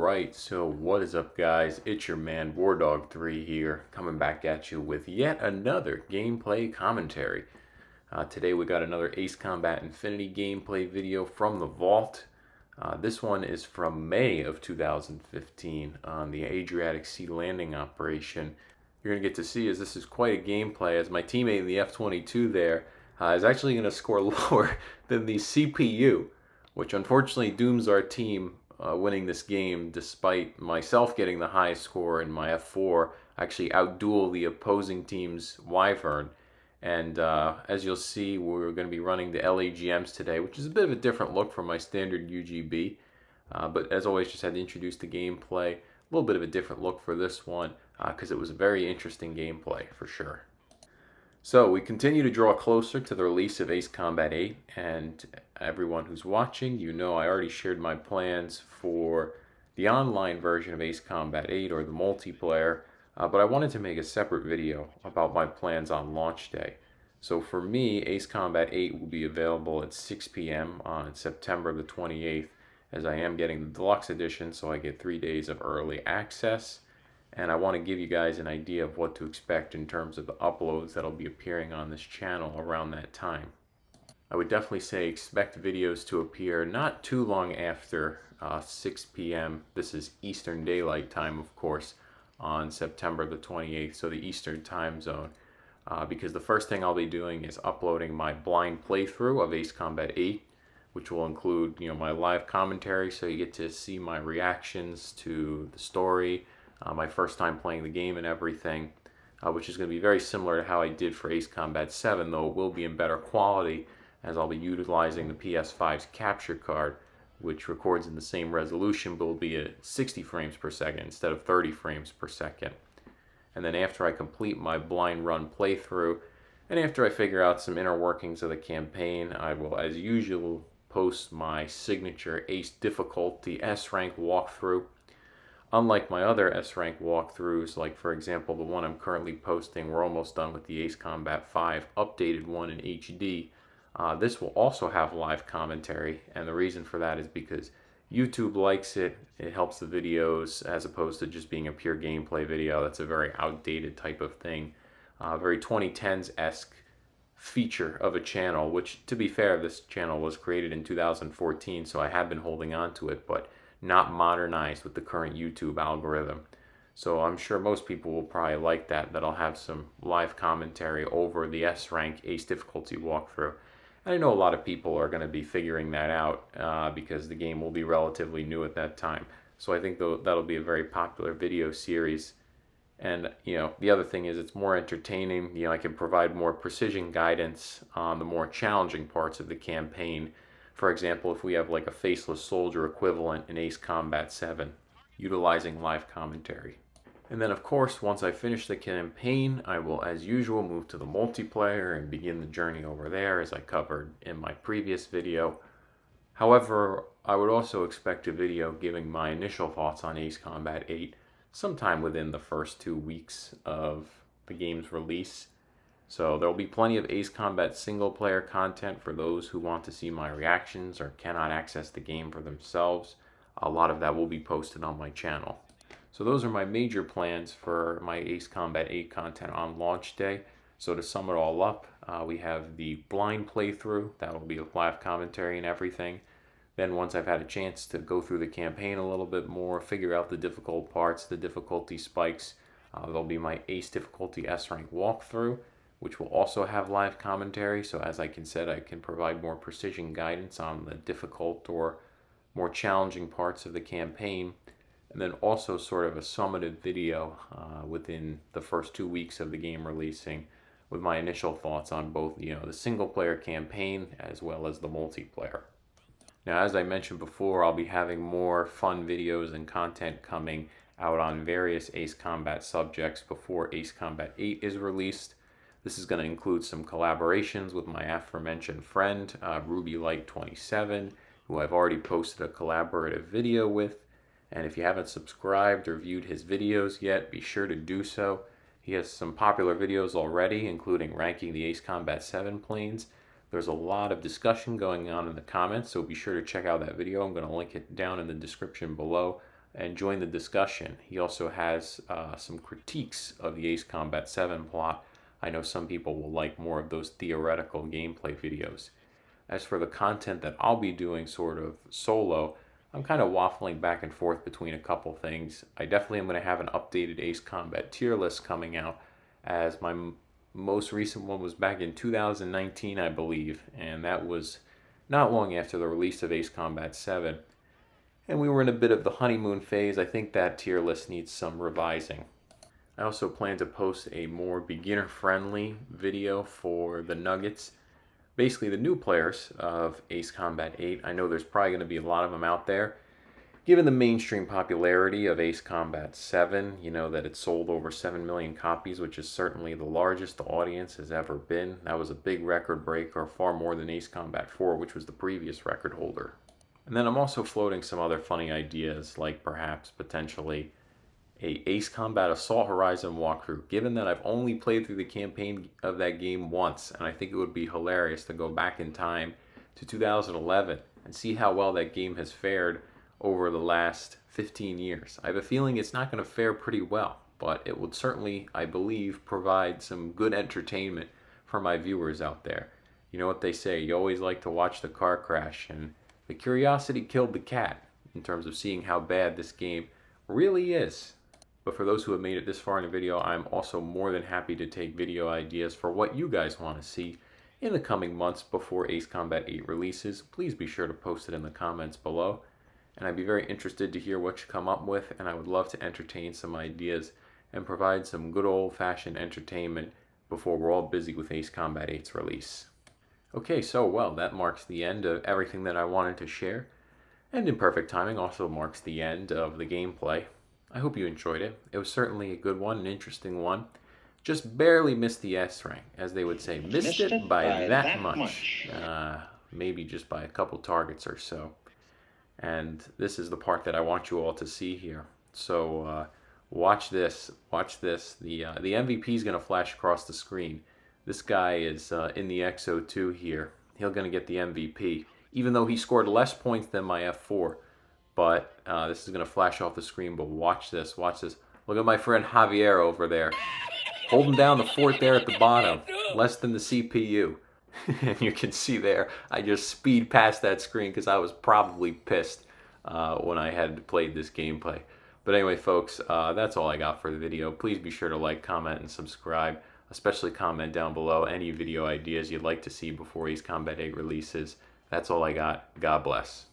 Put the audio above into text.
Alright, so what is up guys? It's your man Wardog3 here, coming back at you with yet another gameplay commentary. Today we got another Ace Combat Infinity gameplay video from the Vault. This one is from May of 2015 on the Adriatic Sea landing operation. You're going to get to see as this is quite a gameplay, as my teammate in the F-22 there is actually going to score lower than the CPU, which unfortunately dooms our team winning this game, despite myself getting the highest score in my F4, actually outduel the opposing team's Wyvern. And as you'll see, we're going to be running the LAGMs today, which is a bit of a different look from my standard UGB. But as always, just had to introduce the gameplay. A little bit of a different look for this one, because it was a very interesting gameplay, for sure. So we continue to draw closer to the release of Ace Combat 8, and everyone who's watching, you know I already shared my plans for the online version of Ace Combat 8, or the multiplayer, but I wanted to make a separate video about my plans on launch day. So for me, Ace Combat 8 will be available at 6 p.m. on September the 28th, as I am getting the Deluxe Edition, so I get 3 days of early access. And I want to give you guys an idea of what to expect in terms of the uploads that'll be appearing on this channel around that time. I would definitely say expect videos to appear not too long after 6 p.m. This is Eastern Daylight Time, of course, on September the 28th, so the Eastern Time Zone. Because the first thing I'll be doing is uploading my blind playthrough of Ace Combat 8, which will include, my live commentary, so you get to see my reactions to the story, my first time playing the game and everything, which is going to be very similar to how I did for Ace Combat 7, though it will be in better quality, as I'll be utilizing the PS5's capture card, which records in the same resolution but will be at 60 frames per second instead of 30 frames per second. And then after I complete my blind run playthrough, and after I figure out some inner workings of the campaign, I will, as usual, post my signature Ace difficulty S-Rank walkthrough. Unlike my other S-Rank walkthroughs, like for example the one I'm currently posting, we're almost done with the Ace Combat 5 updated one in HD. This will also have live commentary, and the reason for that is because YouTube likes it. It helps the videos as opposed to just being a pure gameplay video. That's a very outdated type of thing. Very 2010s-esque feature of a channel, which, to be fair, this channel was created in 2014, so I have been holding on to it, but not modernized with the current YouTube algorithm. So I'm sure most people will probably like that I'll have some live commentary over the S-Rank Ace difficulty walkthrough. And I know a lot of people are going to be figuring that out because the game will be relatively new at that time. So I think that'll be a very popular video series. And, the other thing is it's more entertaining. I can provide more precision guidance on the more challenging parts of the campaign. For example, if we have like a Faceless Soldier equivalent in Ace Combat 7, utilizing live commentary. And then of course, once I finish the campaign, I will as usual move to the multiplayer and begin the journey over there, as I covered in my previous video. However, I would also expect a video giving my initial thoughts on Ace Combat 8 sometime within the first 2 weeks of the game's release. So there will be plenty of Ace Combat single-player content for those who want to see my reactions or cannot access the game for themselves. A lot of that will be posted on my channel. So those are my major plans for my Ace Combat 8 content on launch day. So to sum it all up, we have the blind playthrough. That will be a live commentary and everything. Then once I've had a chance to go through the campaign a little bit more, figure out the difficult parts, the difficulty spikes, there'll be my Ace difficulty S-Rank walkthrough, which will also have live commentary. So as I said, I can provide more precision guidance on the difficult or more challenging parts of the campaign. And then also sort of a summative video within the first 2 weeks of the game releasing, with my initial thoughts on both, the single player campaign as well as the multiplayer. Now, as I mentioned before, I'll be having more fun videos and content coming out on various Ace Combat subjects before Ace Combat 8 is released. This is going to include some collaborations with my aforementioned friend, RubyLight27, who I've already posted a collaborative video with. And if you haven't subscribed or viewed his videos yet, be sure to do so. He has some popular videos already, including ranking the Ace Combat 7 planes. There's a lot of discussion going on in the comments, so be sure to check out that video. I'm going to link it down in the description below. and join the discussion. He also has some critiques of the Ace Combat 7 plot. I know some people will like more of those theoretical gameplay videos. As for the content that I'll be doing sort of solo, I'm kind of waffling back and forth between a couple things. I definitely am going to have an updated Ace Combat tier list coming out, as my most recent one was back in 2019, I believe, and that was not long after the release of Ace Combat 7. And we were in a bit of the honeymoon phase. I think that tier list needs some revising. I also plan to post a more beginner-friendly video for the Nuggets. Basically, the new players of Ace Combat 8. I know there's probably going to be a lot of them out there. Given the mainstream popularity of Ace Combat 7, you know that it sold over 7 million copies, which is certainly the largest the audience has ever been. That was a big record breaker, far more than Ace Combat 4, which was the previous record holder. And then I'm also floating some other funny ideas, like perhaps potentially a Ace Combat Assault Horizon walkthrough, given that I've only played through the campaign of that game once, and I think it would be hilarious to go back in time to 2011 and see how well that game has fared over the last 15 years. I have a feeling it's not going to fare pretty well, but it would certainly, I believe, provide some good entertainment for my viewers out there. You know what they say, you always like to watch the car crash, and the curiosity killed the cat in terms of seeing how bad this game really is. But for those who have made it this far in the video, I'm also more than happy to take video ideas for what you guys want to see in the coming months before Ace Combat 8 releases. Please be sure to post it in the comments below. And I'd be very interested to hear what you come up with, and I would love to entertain some ideas and provide some good old-fashioned entertainment before we're all busy with Ace Combat 8's release. Okay, so well, that marks the end of everything that I wanted to share, and in perfect timing also marks the end of the gameplay. I hope you enjoyed it. It was certainly a good one, an interesting one. Just barely missed the S rank, as they would say. Missed it by that much. Maybe just by a couple targets or so. And this is the part that I want you all to see here. So watch this. Watch this. The MVP is going to flash across the screen. This guy is in the XO2 here. He's going to get the MVP, even though he scored less points than my F4. But this is going to flash off the screen. But watch this. Watch this. Look at my friend Javier over there. Holding down the fort there at the bottom. Less than the CPU. And you can see there, I just speed past that screen because I was probably pissed when I had played this gameplay. But anyway, folks, that's all I got for the video. Please be sure to like, comment, and subscribe. Especially comment down below any video ideas you'd like to see before Ace Combat 8 releases. That's all I got. God bless.